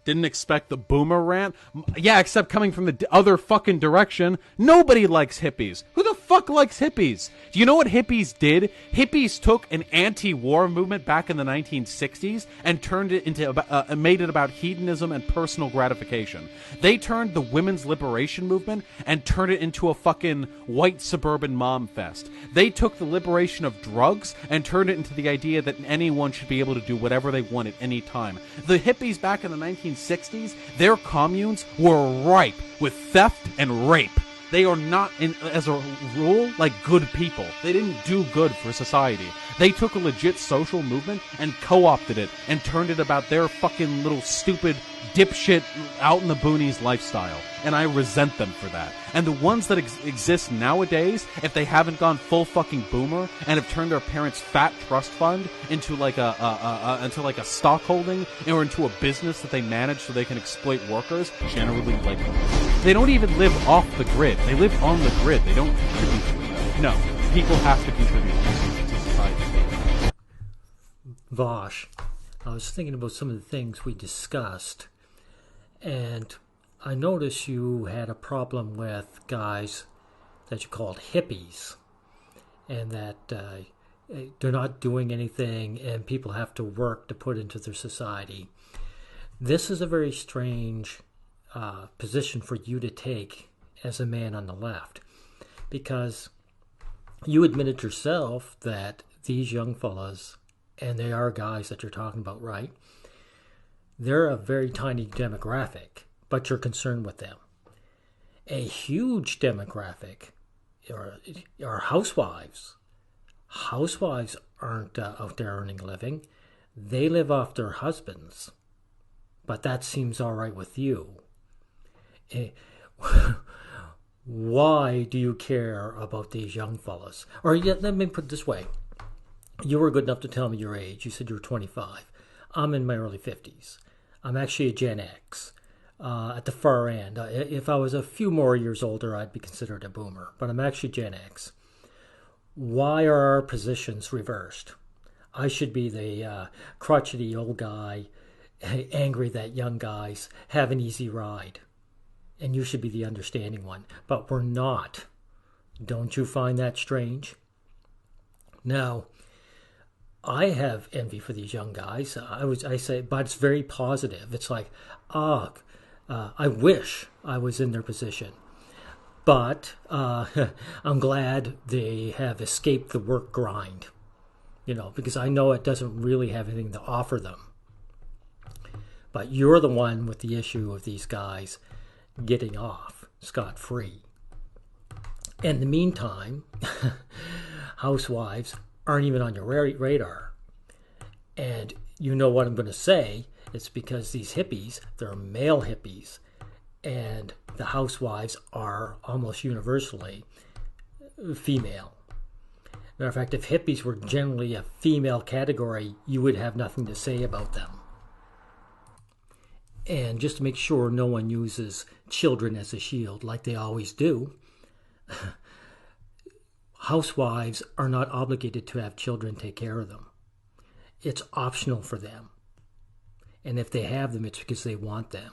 Didn't expect the boomer rant. Yeah, except coming from the other fucking direction. Nobody likes hippies. Who the fuck likes hippies? Do you know what hippies did? Hippies took an anti-war movement back in the 1960s and turned it into made it about hedonism and personal gratification. They turned the women's liberation movement and turned it into a fucking white suburban mom fest. They took the liberation of drugs and turned it into the idea that anyone should be able to do whatever they want at any time. The hippies back in the 1960s, their communes were ripe with theft and rape. They are not, as a rule, like good people. They didn't do good for society. They took a legit social movement and co-opted it and turned it about their fucking little stupid dipshit out in the boonies lifestyle. And I resent them for that. And the ones that exist nowadays, if they haven't gone full fucking boomer and have turned their parents' fat trust fund into like a stock holding or into a business that they manage so they can exploit workers, generally like they don't even live off the grid. They live on the grid. They don't contribute to it. No, people have to contribute to society. Vosh, I was thinking about some of the things we discussed, and I noticed you had a problem with guys that you called hippies, and that they're not doing anything and people have to work to put into their society. This is a very strange position for you to take as a man on the left, because you admitted yourself that these young fellas, and they are guys that you're talking about, right? They're a very tiny demographic, but you're concerned with them. A huge demographic are housewives. Housewives aren't out there earning a living. They live off their husbands. But that seems all right with you. Why do you care about these young fellas? Or let me put it this way. You were good enough to tell me your age. You said you were 25. I'm in my early 50s. I'm actually a Gen X. At the far end. If I was a few more years older, I'd be considered a boomer. But I'm actually Gen X. Why are our positions reversed? I should be the crotchety old guy, angry that young guys have an easy ride. And you should be the understanding one. But we're not. Don't you find that strange? Now, I have envy for these young guys. I say, but it's very positive. It's like, I wish I was in their position. But I'm glad they have escaped the work grind, because I know it doesn't really have anything to offer them. But you're the one with the issue of these guys getting off scot-free. In the meantime, housewives aren't even on your radar. And you know what I'm going to say. It's because these hippies, they're male hippies. And the housewives are almost universally female. Matter of fact, if hippies were generally a female category, you would have nothing to say about them. And just to make sure no one uses children as a shield like they always do, housewives are not obligated to have children take care of them. It's optional for them. And if they have them, it's because they want them.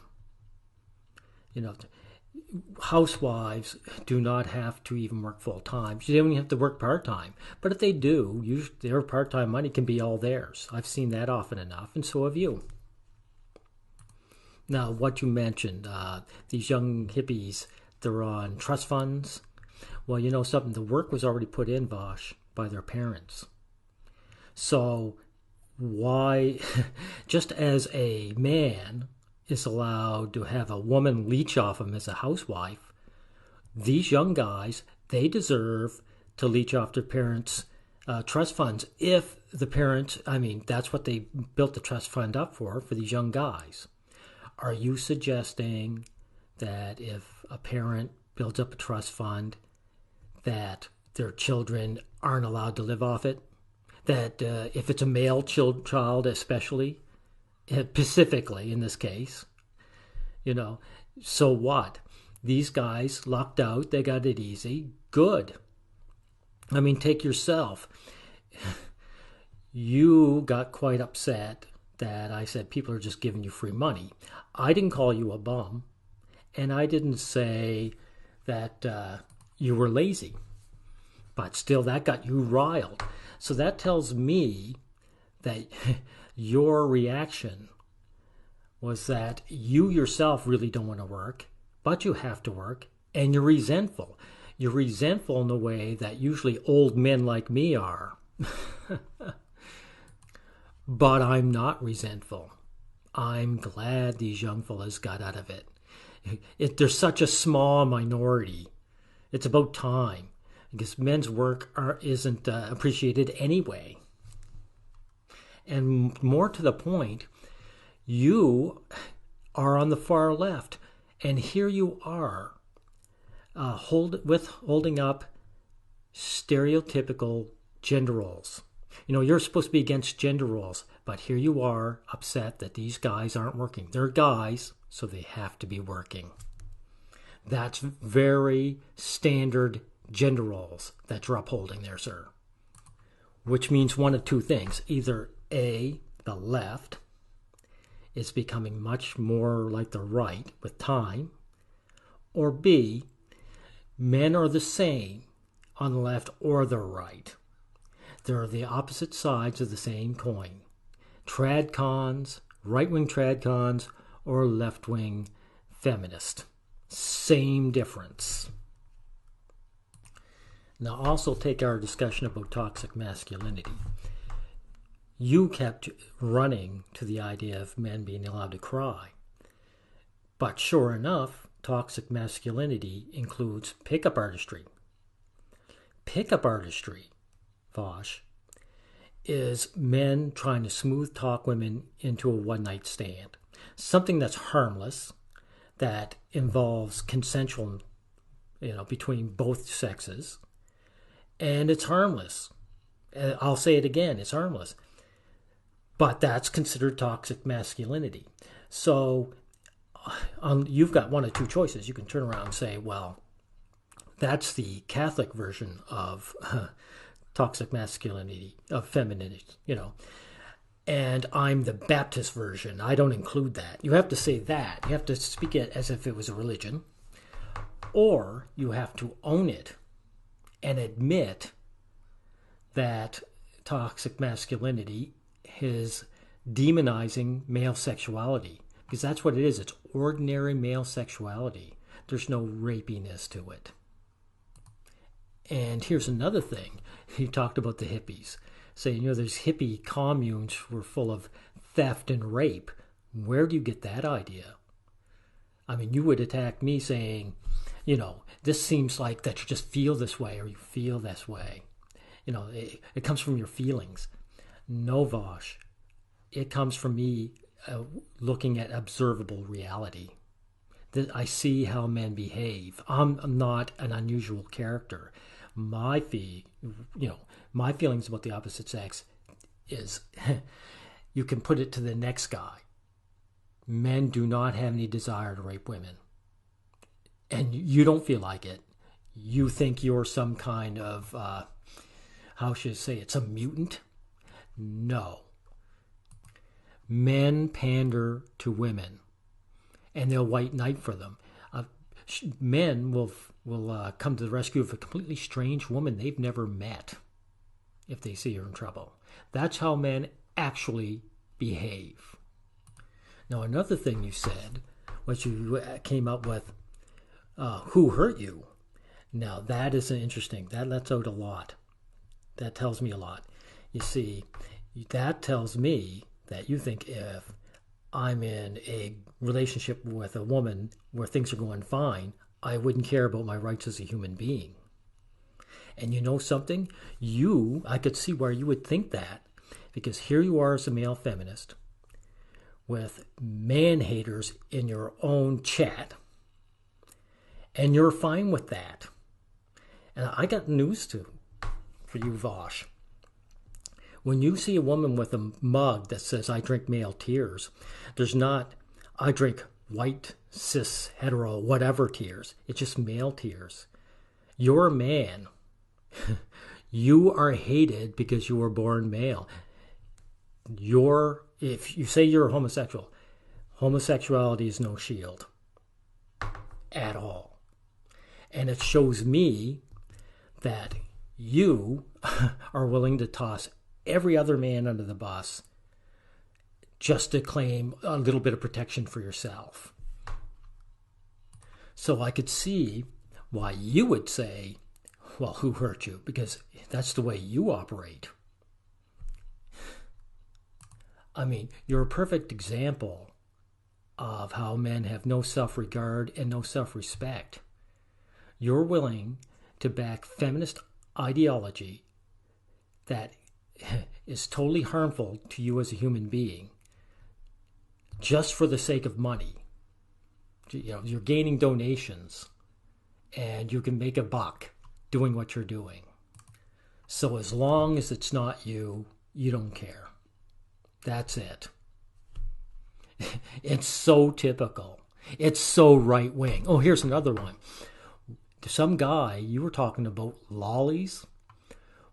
Housewives do not have to even work full-time. They don't even have to work part-time. But if they do, their part-time money can be all theirs. I've seen that often enough, and so have you. Now, what you mentioned, these young hippies, they're on trust funds. Well, something, the work was already put in, Vosh, by their parents. So why, just as a man is allowed to have a woman leech off him as a housewife, these young guys, they deserve to leech off their parents' trust funds. If the parents, that's what they built the trust fund up for these young guys. Are you suggesting that if a parent builds up a trust fund, that their children aren't allowed to live off it? That if it's a male child especially, specifically in this case, so what? These guys lucked out, they got it easy, good. Take yourself. You got quite upset that I said people are just giving you free money. I didn't call you a bum, and I didn't say that you were lazy. But still, that got you riled. So that tells me that your reaction was that you yourself really don't want to work, but you have to work, and you're resentful. You're resentful in the way that usually old men like me are. But I'm not resentful. I'm glad these young fellas got out of it. They're such a small minority. It's about time, because men's work isn't appreciated anyway. And more to the point, you are on the far left, and here you are holding up stereotypical gender roles. You know, you're supposed to be against gender roles, but here you are upset that these guys aren't working. They're guys, so they have to be working. That's very standard gender roles that you're upholding there, sir. Which means one of two things. Either A, the left is becoming much more like the right with time, or B, men are the same on the left or the right. They're the opposite sides of the same coin. Tradcons, right-wing tradcons, or left-wing feminist. Same difference. Now also take our discussion about toxic masculinity. You kept running to the idea of men being allowed to cry. But sure enough, toxic masculinity includes pickup artistry. Pickup artistry, Vosh, is men trying to smooth talk women into a one-night stand. Something that's harmless, that involves consensual, between both sexes. And it's harmless. I'll say it again, it's harmless. But that's considered toxic masculinity. So you've got one of two choices. You can turn around and say, well, that's the Catholic version of toxic masculinity, of femininity, and I'm the Baptist version. I don't include that. You have to say that. You have to speak it as if it was a religion. Or you have to own it and admit that toxic masculinity is demonizing male sexuality. Because that's what it is. It's ordinary male sexuality. There's no rapiness to it. And here's another thing. You talked about the hippies. Saying, there's hippie communes were full of theft and rape. Where do you get that idea? I mean, you would attack me saying, this seems like that you just feel this way or you feel this way. It comes from your feelings. No, Vosh. It comes from me looking at observable reality. That I see how men behave. I'm not an unusual character. My feelings about the opposite sex is, you can put it to the next guy. Men do not have any desire to rape women. And you don't feel like it. You think you're some kind of, how should I say it, some mutant? No. Men pander to women, and they'll white knight for them. Men will come to the rescue of a completely strange woman they've never met if they see her in trouble. That's how men actually behave. Now, another thing you said was you came up with, who hurt you? Now, that is interesting. That lets out a lot. That tells me a lot. You see, that tells me that you think if I'm in a relationship with a woman where things are going fine, I wouldn't care about my rights as a human being. And you know something? I could see where you would think that, because here you are as a male feminist with man-haters in your own chat, and you're fine with that. And I got news for you, Vosh. When you see a woman with a mug that says, I drink male tears, there's not, I drink white, cis, hetero, whatever tears. It's just male tears. You're a man. You are hated because you were born male. if you say you're homosexual, homosexuality is no shield at all. And it shows me that you are willing to toss every other man under the bus just to claim a little bit of protection for yourself. So I could see why you would say, well, who hurt you? Because that's the way you operate. I mean, you're a perfect example of how men have no self-regard and no self-respect. You're willing to back feminist ideology that is totally harmful to you as a human being just for the sake of money. You know, you're gaining donations and you can make a buck doing what you're doing. So as long as it's not you, you don't care. That's it. It's so typical. It's so right wing. Oh, here's another one. Some guy, you were talking about lollies.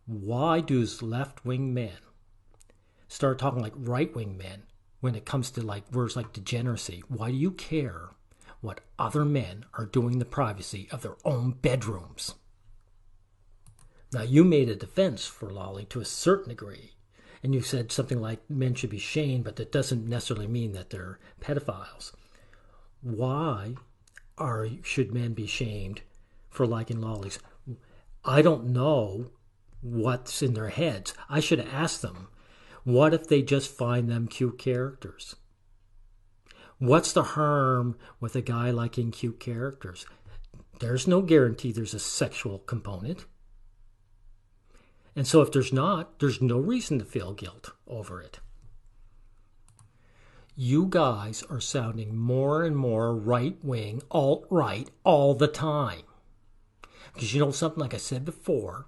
Why does left-wing men start talking like right-wing men when it comes to like words like degeneracy? Why do you care what other men are doing in the privacy of their own bedrooms? Now, you made a defense for lolly to a certain degree, and you said something like men should be shamed, but that doesn't necessarily mean that they're pedophiles. Why should men be shamed for liking lollies? I don't know what's in their heads. I should have asked them, what if they just find them cute characters? What's the harm with a guy liking cute characters? There's no guarantee there's a sexual component. And so if there's not, there's no reason to feel guilt over it. You guys are sounding more and more right-wing, alt-right all the time. Because you know something, like I said before,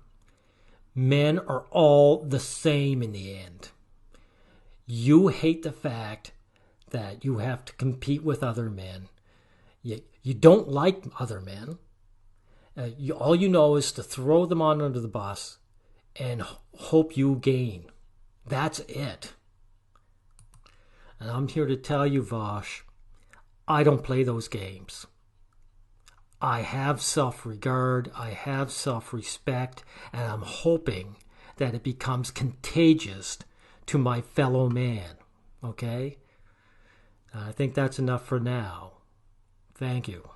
men are all the same in the end. You hate the fact that you have to compete with other men. You don't like other men. All you know is to throw them on under the bus and hope you gain. That's it. And I'm here to tell you, Vosh, I don't play those games. I have self-regard, I have self-respect, and I'm hoping that it becomes contagious to my fellow man. Okay? I think that's enough for now. Thank you.